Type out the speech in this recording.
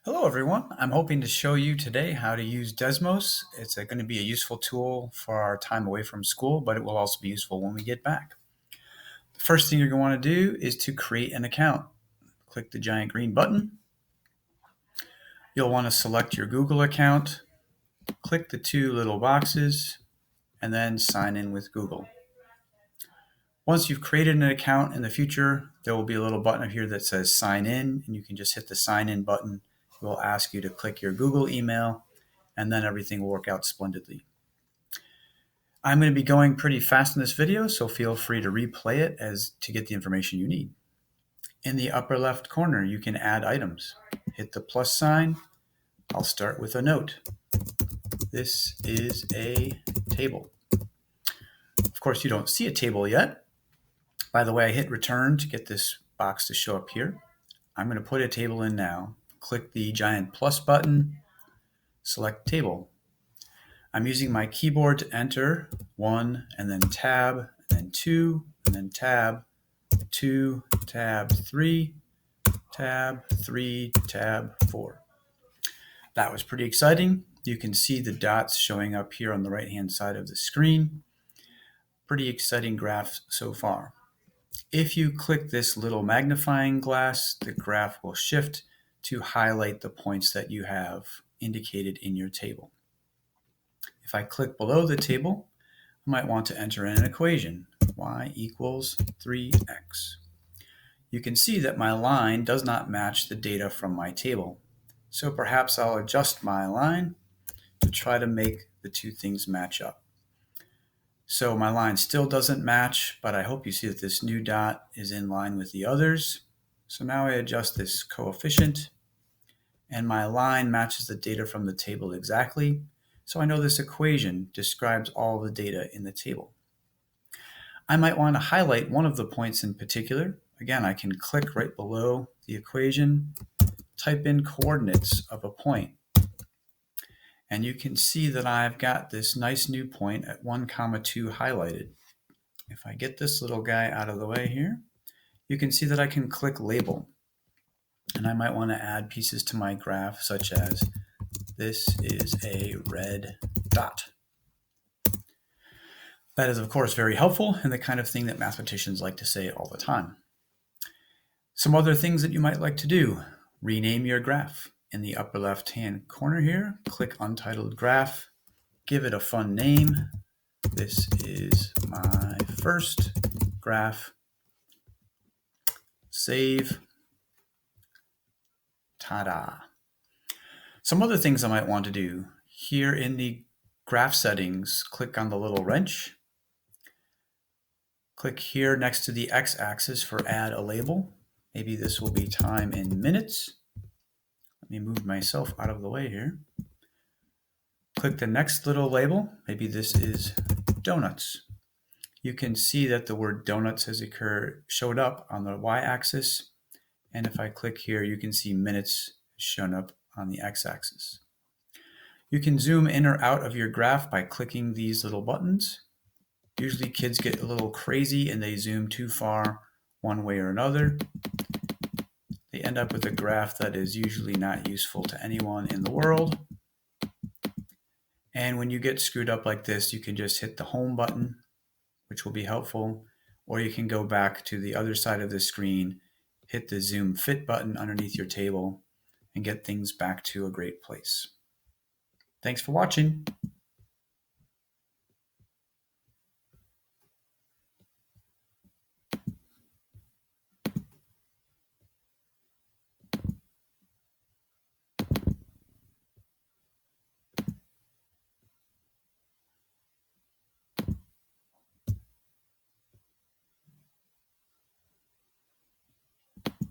Hello everyone, I'm hoping to show you today how to use Desmos. It's going to be a useful tool for our time away from school, but it will also be useful when we get back. The first thing you're going to want to do is to create an account. Click the giant green button. You'll want to select your Google account, click the two little boxes, and then sign in with Google. Once you've created an account in the future, there will be a little button up here that says sign in, and you can just hit the sign in button. It will ask you to click your Google email, and then everything will work out splendidly. I'm going to be going pretty fast in this video, so feel free to replay it to get the information you need. In the upper left corner, you can add items. Hit the plus sign. I'll start with a note. This is a table. Of course, you don't see a table yet. By the way, I hit return to get this box to show up here. I'm going to put a table in now. Click the giant plus button, select table. I'm using my keyboard to enter 1 and then tab, and then 2, and then tab, 2, tab 3, tab 3, tab 4. That was pretty exciting. You can see the dots showing up here on the right-hand side of the screen. Pretty exciting graph so far. If you click this little magnifying glass, the graph will shift to highlight the points that you have indicated in your table. If I click below the table, I might want to enter in an equation, y equals 3x. You can see that my line does not match the data from my table. So perhaps I'll adjust my line to try to make the two things match up. So my line still doesn't match, but I hope you see that this new dot is in line with the others. So now I adjust this coefficient, and my line matches the data from the table exactly. So I know this equation describes all the data in the table. I might want to highlight one of the points in particular. Again, I can click right below the equation, type in coordinates of a point, and you can see that I've got this nice new point at 1, 2 highlighted. If I get this little guy out of the way here, you can see that I can click label, and I might want to add pieces to my graph such as this is a red dot. That is, of course, very helpful and the kind of thing that mathematicians like to say all the time. Some other things that you might like to do: rename your graph. In the upper left-hand corner here, click Untitled Graph, give it a fun name. This is my first graph. Save. Ta-da. Some other things I might want to do. Here in the graph settings, click on the little wrench. Click here next to the x-axis for add a label. Maybe this will be time in minutes. Let me move myself out of the way here. Click the next little label. Maybe this is donuts. You can see that the word donuts has showed up on the y-axis. And if I click here, you can see minutes shown up on the x-axis. You can zoom in or out of your graph by clicking these little buttons. Usually kids get a little crazy and they zoom too far one way or another. They end up with a graph that is usually not useful to anyone in the world. And when you get screwed up like this, you can just hit the home button, which will be helpful, or you can go back to the other side of the screen, hit the zoom fit button underneath your table, and get things back to a great place. Thanks for watching.